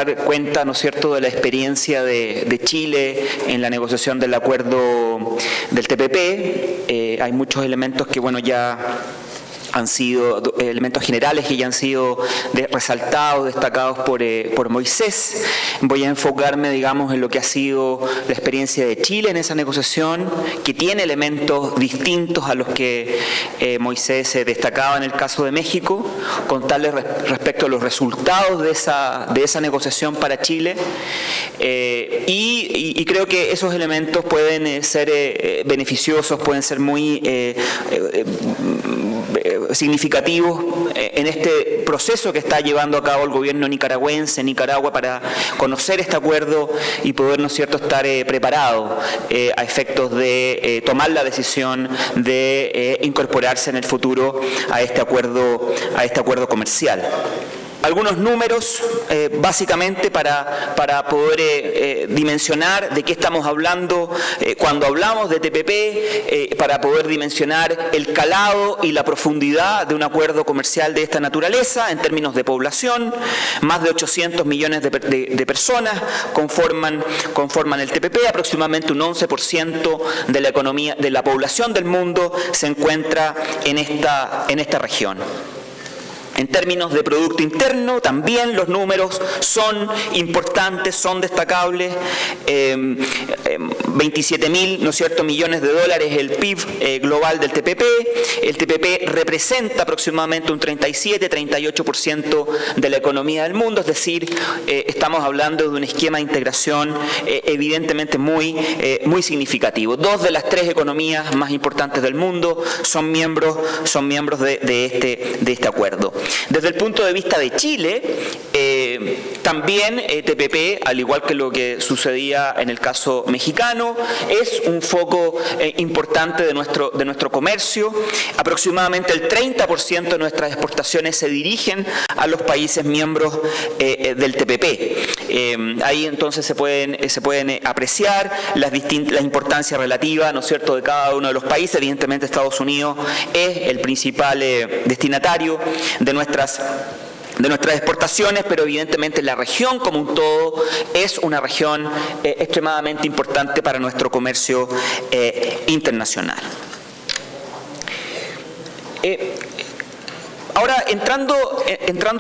dar cuenta, ¿no es cierto?, de la experiencia de Chile en la negociación del acuerdo del TPP. Hay muchos elementos que, bueno, ya han sido elementos generales que ya han sido resaltados, destacados por Moisés. Voy a enfocarme, digamos, en lo que ha sido la experiencia de Chile en esa negociación, que tiene elementos distintos a los que Moisés destacaba en el caso de México, contarles respecto a los resultados de esa negociación para Chile, y creo que esos elementos pueden ser beneficiosos, pueden ser muy significativos en este proceso que está llevando a cabo el gobierno nicaragüense en Nicaragua para conocer este acuerdo y poder, ¿no es cierto?, estar preparado a efectos de tomar la decisión de incorporarse en el futuro a este acuerdo comercial. Algunos números, básicamente, para poder dimensionar de qué estamos hablando cuando hablamos de TPP, para poder dimensionar el calado y la profundidad de un acuerdo comercial de esta naturaleza en términos de población. Más de 800 millones de personas conforman el TPP, aproximadamente un 11% de la economía, de la población del mundo se encuentra en esta región. En términos de Producto Interno, también los números son importantes, son destacables. 27.000, ¿no es cierto?, millones de dólares el PIB global del TPP. El TPP representa aproximadamente un 37-38% de la economía del mundo, es decir, estamos hablando de un esquema de integración evidentemente muy significativo. 2 de las 3 economías más importantes del mundo son miembros de este acuerdo. Desde el punto de vista de Chile, también TPP, al igual que lo que sucedía en el caso mexicano, es un foco importante de nuestro comercio. Aproximadamente el 30% de nuestras exportaciones se dirigen a los países miembros del TPP. Ahí entonces se pueden apreciar la importancia relativa, ¿no es cierto?, de cada uno de los países. Evidentemente Estados Unidos es el principal destinatario de nuestras exportaciones, pero evidentemente la región como un todo es una región extremadamente importante para nuestro comercio internacional. Ahora, entrando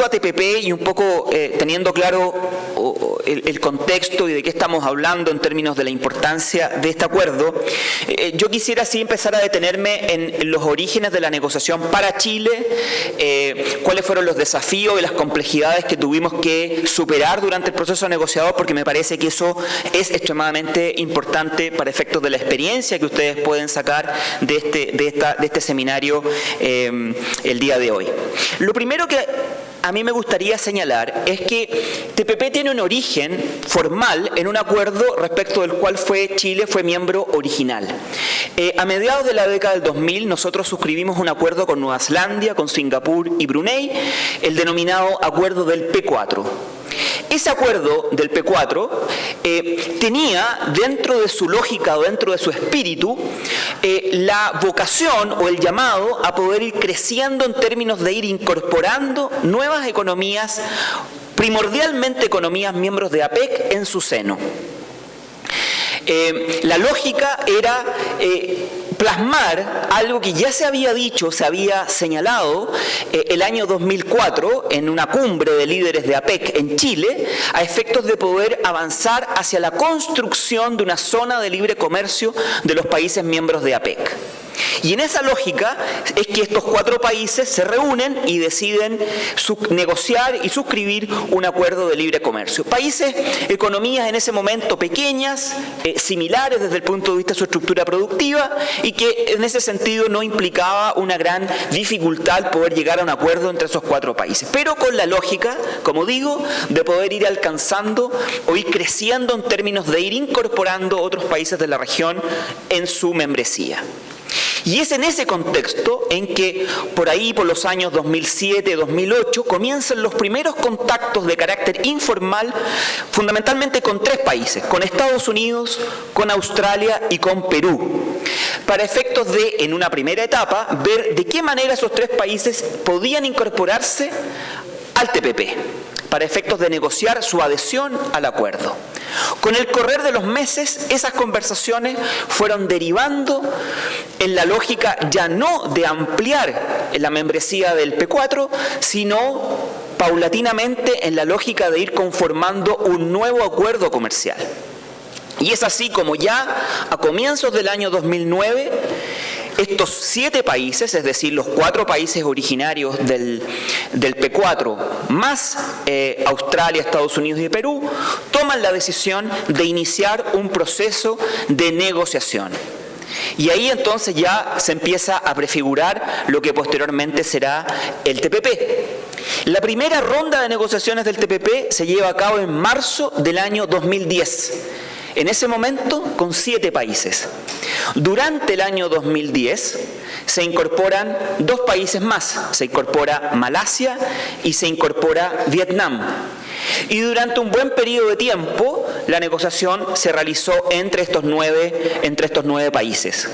a TPP y un poco teniendo claro el contexto y de qué estamos hablando en términos de la importancia de este acuerdo, yo quisiera así empezar a detenerme en los orígenes de la negociación para Chile, cuáles fueron los desafíos y las complejidades que tuvimos que superar durante el proceso negociador, porque me parece que eso es extremadamente importante para efectos de la experiencia que ustedes pueden sacar de este seminario el día de hoy. Lo primero que a mí me gustaría señalar es que TPP tiene un origen formal en un acuerdo respecto del cual Chile fue miembro original. A mediados de la década del 2000 nosotros suscribimos un acuerdo con Nueva Zelanda, con Singapur y Brunei, el denominado Acuerdo del P4. Ese acuerdo del P4 tenía dentro de su lógica o dentro de su espíritu la vocación o el llamado a poder ir creciendo en términos de ir incorporando nuevas economías, primordialmente economías miembros de APEC en su seno. La lógica era plasmar algo que ya se había dicho, se había señalado el año 2004 en una cumbre de líderes de APEC en Chile, a efectos de poder avanzar hacia la construcción de una zona de libre comercio de los países miembros de APEC. Y en esa lógica es que estos 4 países se reúnen y deciden negociar y suscribir un acuerdo de libre comercio. Países, economías en ese momento pequeñas, similares desde el punto de vista de su estructura productiva, y que en ese sentido no implicaba una gran dificultad poder llegar a un acuerdo entre esos 4 países. Pero con la lógica, como digo, de poder ir alcanzando o ir creciendo en términos de ir incorporando otros países de la región en su membresía. Y es en ese contexto en que por ahí, por los años 2007-2008, comienzan los primeros contactos de carácter informal, fundamentalmente con 3 países, con Estados Unidos, con Australia y con Perú, para efectos de, en una primera etapa, ver de qué manera esos 3 países podían incorporarse al TPP. para efectos de negociar su adhesión al acuerdo. Con el correr de los meses, esas conversaciones fueron derivando en la lógica ya no de ampliar la membresía del P4, sino paulatinamente en la lógica de ir conformando un nuevo acuerdo comercial. Y es así como ya a comienzos del año 2009, estos 7 países, es decir, los 4 países originarios del P4, más Australia, Estados Unidos y Perú, toman la decisión de iniciar un proceso de negociación. Y ahí entonces ya se empieza a prefigurar lo que posteriormente será el TPP. La primera ronda de negociaciones del TPP se lleva a cabo en marzo del año 2010. En ese momento, con 7 países. Durante el año 2010 se incorporan 2 países más. Se incorpora Malasia y se incorpora Vietnam. Y durante un buen periodo de tiempo, la negociación se realizó entre estos 9 países.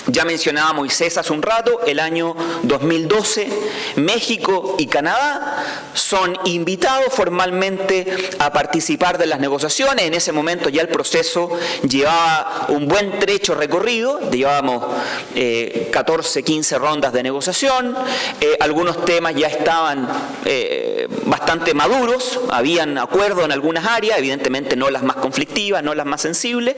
Ya mencionaba Moisés hace un rato, el año 2012, México y Canadá son invitados formalmente a participar de las negociaciones. En ese momento ya el proceso llevaba un buen trecho recorrido, llevábamos 14, 15 rondas de negociación, algunos temas ya estaban bastante maduros, habían acuerdo en algunas áreas, evidentemente no las más conflictivas, no las más sensibles,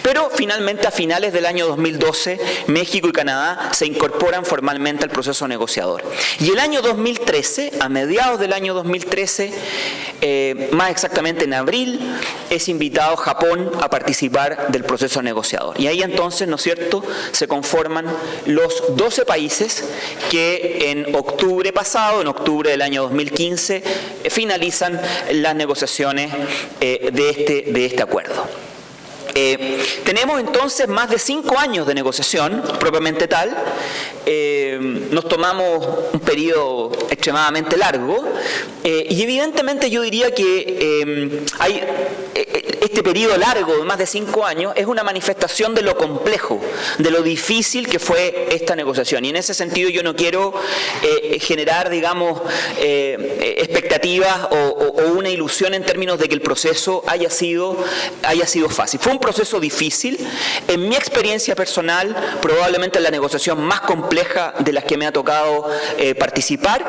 pero finalmente a finales del año 2012 México y Canadá se incorporan formalmente al proceso negociador. Y el año 2013, a mediados del año 2013, más exactamente en abril, es invitado Japón a participar del proceso negociador. Y ahí entonces, ¿no es cierto?, se conforman los 12 países que en octubre pasado, en octubre del año 2015, finalizan las negociaciones de este acuerdo. Tenemos entonces más de 5 años de negociación, propiamente tal. Nos tomamos un periodo extremadamente largo y evidentemente yo diría que este periodo largo de más de 5 años es una manifestación de lo complejo, de lo difícil que fue esta negociación. Y en ese sentido yo no quiero generar, digamos, expectativas o una ilusión en términos de que el proceso haya sido fácil. Fue un proceso difícil. En mi experiencia personal, probablemente la negociación más compleja de las que me ha tocado participar.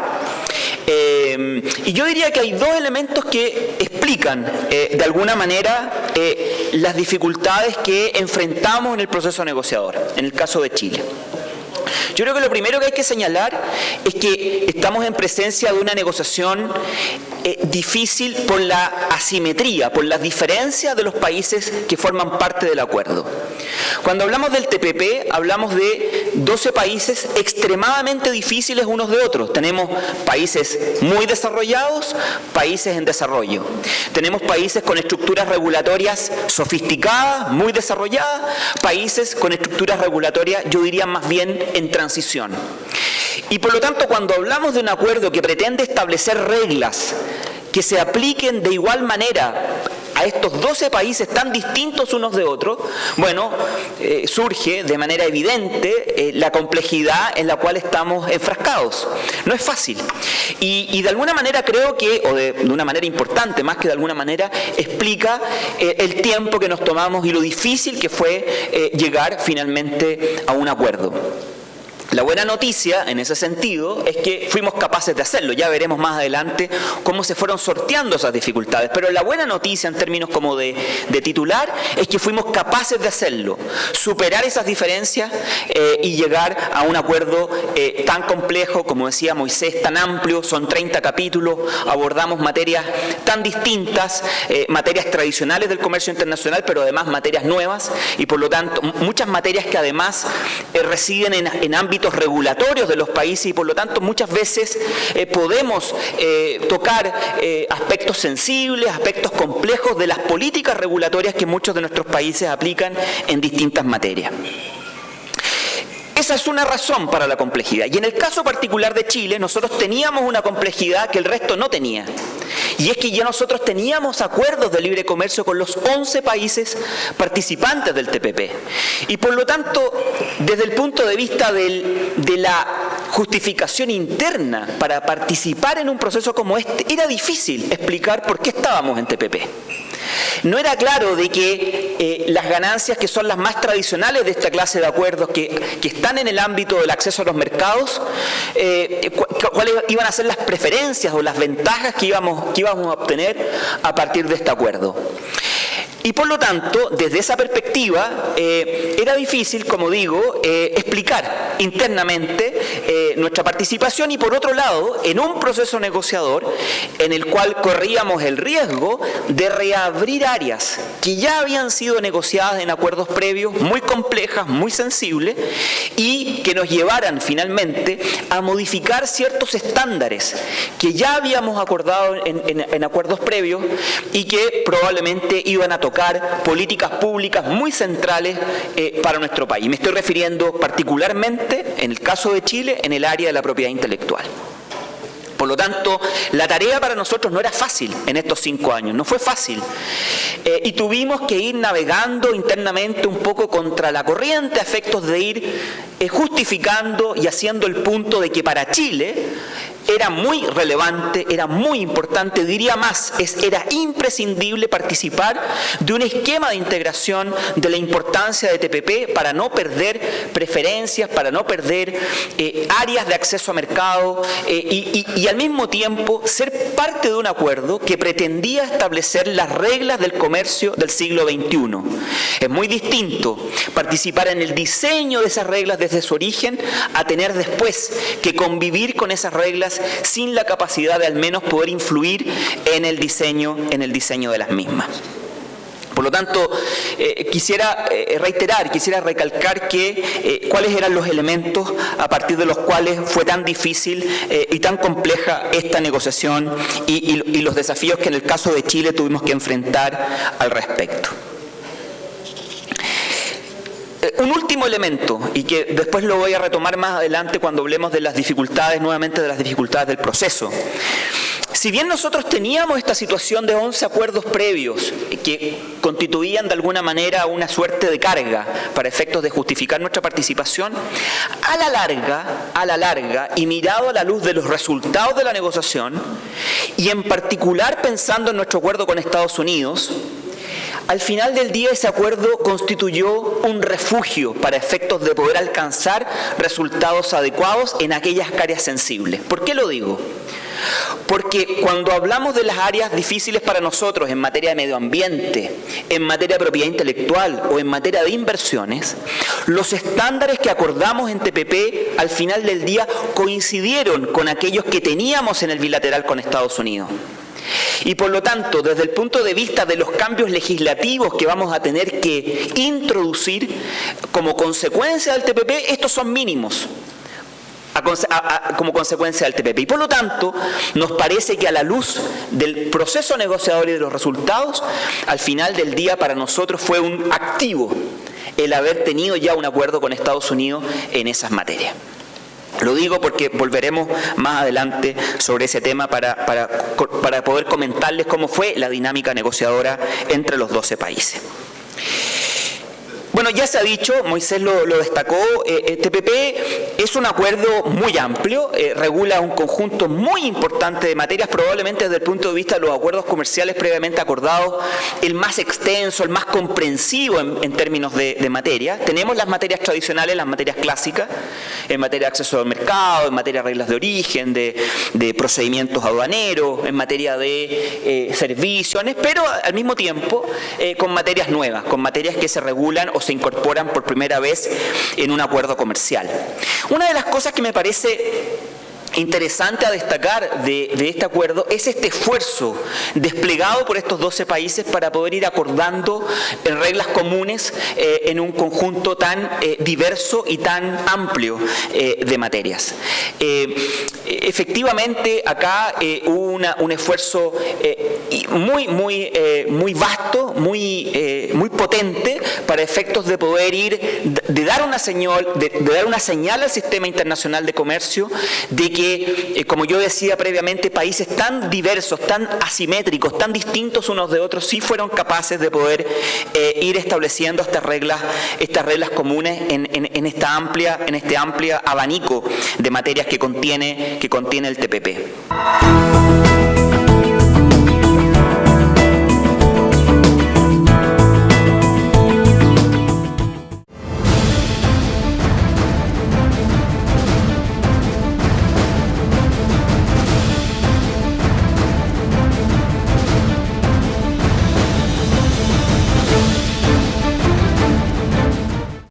Y yo diría que hay 2 elementos que explican de alguna manera las dificultades que enfrentamos en el proceso negociador, en el caso de Chile. Yo creo que lo primero que hay que señalar es que estamos en presencia de una negociación difícil por la asimetría, por las diferencias de los países que forman parte del acuerdo. Cuando hablamos del TPP, hablamos de 12 países extremadamente difíciles unos de otros. Tenemos países muy desarrollados, países en desarrollo. Tenemos países con estructuras regulatorias sofisticadas, muy desarrolladas, países con estructuras regulatorias, yo diría más bien en transición. Y por lo tanto, cuando hablamos de un acuerdo que pretende establecer reglas que se apliquen de igual manera a estos 12 países tan distintos unos de otros, bueno, surge de manera evidente la complejidad en la cual estamos enfrascados. No es fácil. Y de alguna manera creo que, o de una manera importante, más que de alguna manera, explica el tiempo que nos tomamos y lo difícil que fue llegar finalmente a un acuerdo. La buena noticia, en ese sentido, es que fuimos capaces de hacerlo. Ya veremos más adelante cómo se fueron sorteando esas dificultades. Pero la buena noticia, en términos como de titular, es que fuimos capaces de hacerlo. Superar esas diferencias y llegar a un acuerdo tan complejo, como decía Moisés, tan amplio, son 30 capítulos, abordamos materias tan distintas, materias tradicionales del comercio internacional, pero además materias nuevas, y por lo tanto muchas materias que además residen en ámbitos regulatorios de los países y por lo tanto muchas veces podemos tocar aspectos sensibles, aspectos complejos de las políticas regulatorias que muchos de nuestros países aplican en distintas materias. Esa es una razón para la complejidad. Y en el caso particular de Chile, nosotros teníamos una complejidad que el resto no tenía. Y es que ya nosotros teníamos acuerdos de libre comercio con los 11 países participantes del TPP. Y por lo tanto, desde el punto de vista de la justificación interna para participar en un proceso como este, era difícil explicar por qué estábamos en TPP. No era claro de que las ganancias que son las más tradicionales de esta clase de acuerdos que están en el ámbito del acceso a los mercados, cuáles iban a ser las preferencias o las ventajas que íbamos a obtener a partir de este acuerdo. Y por lo tanto, desde esa perspectiva, era difícil, como digo, explicar internamente nuestra participación y por otro lado, en un proceso negociador en el cual corríamos el riesgo de reabrir áreas que ya habían sido negociadas en acuerdos previos, muy complejas, muy sensibles, y que nos llevaran finalmente a modificar ciertos estándares que ya habíamos acordado en acuerdos previos y que probablemente iban a tocar políticas públicas muy centrales para nuestro país. Me estoy refiriendo particularmente, en el caso de Chile, en el área de la propiedad intelectual. Por lo tanto, la tarea para nosotros no era fácil en estos 5 años, no fue fácil. Y tuvimos que ir navegando internamente un poco contra la corriente a efectos de ir justificando y haciendo el punto de que para Chile era muy relevante, era muy importante, diría más, era imprescindible participar de un esquema de integración de la importancia de TPP para no perder preferencias, para no perder áreas de acceso a mercado y al mismo tiempo ser parte de un acuerdo que pretendía establecer las reglas del comercio del siglo XXI. Es muy distinto participar en el diseño de esas reglas desde su origen a tener después que convivir con esas reglas sin la capacidad de al menos poder influir en el diseño de las mismas. Por lo tanto, quisiera recalcar cuáles eran los elementos a partir de los cuales fue tan difícil y tan compleja esta negociación y los desafíos que en el caso de Chile tuvimos que enfrentar al respecto. Un último elemento, y que después lo voy a retomar más adelante cuando hablemos de las dificultades, nuevamente de las dificultades del proceso. Si bien nosotros teníamos esta situación de 11 acuerdos previos que constituían de alguna manera una suerte de carga para efectos de justificar nuestra participación, a la larga y mirado a la luz de los resultados de la negociación y en particular pensando en nuestro acuerdo con Estados Unidos, al final del día ese acuerdo constituyó un refugio para efectos de poder alcanzar resultados adecuados en aquellas áreas sensibles. ¿Por qué lo digo? Porque cuando hablamos de las áreas difíciles para nosotros en materia de medio ambiente, en materia de propiedad intelectual o en materia de inversiones, los estándares que acordamos en TPP al final del día coincidieron con aquellos que teníamos en el bilateral con Estados Unidos. Y por lo tanto, desde el punto de vista de los cambios legislativos que vamos a tener que introducir como consecuencia del TPP, estos son mínimos como consecuencia del TPP. Y por lo tanto, nos parece que a la luz del proceso negociador y de los resultados, al final del día para nosotros fue un activo el haber tenido ya un acuerdo con Estados Unidos en esas materias. Lo digo porque volveremos más adelante sobre ese tema para poder comentarles cómo fue la dinámica negociadora entre los 12 países. Bueno, ya se ha dicho, Moisés lo destacó, TPP es un acuerdo muy amplio, regula un conjunto muy importante de materias, probablemente desde el punto de vista de los acuerdos comerciales previamente acordados, el más extenso, el más comprensivo en términos de materia. Tenemos las materias tradicionales, las materias clásicas, en materia de acceso al mercado, en materia de reglas de origen, de procedimientos aduaneros, en materia de servicios, pero al mismo tiempo con materias nuevas, con materias que se regulan o se incorporan por primera vez en un acuerdo comercial. Una de las cosas que me parece interesante a destacar de este acuerdo es este esfuerzo desplegado por estos 12 países para poder ir acordando reglas comunes en un conjunto tan diverso y tan amplio de materias. Efectivamente, acá hubo un esfuerzo muy vasto, muy potente para efectos de poder ir, de dar una señal al sistema internacional de comercio de que, como yo decía previamente, países tan diversos, tan asimétricos, tan distintos unos de otros, sí fueron capaces de poder ir estableciendo estas reglas comunes en este amplio abanico de materias que contiene el TPP.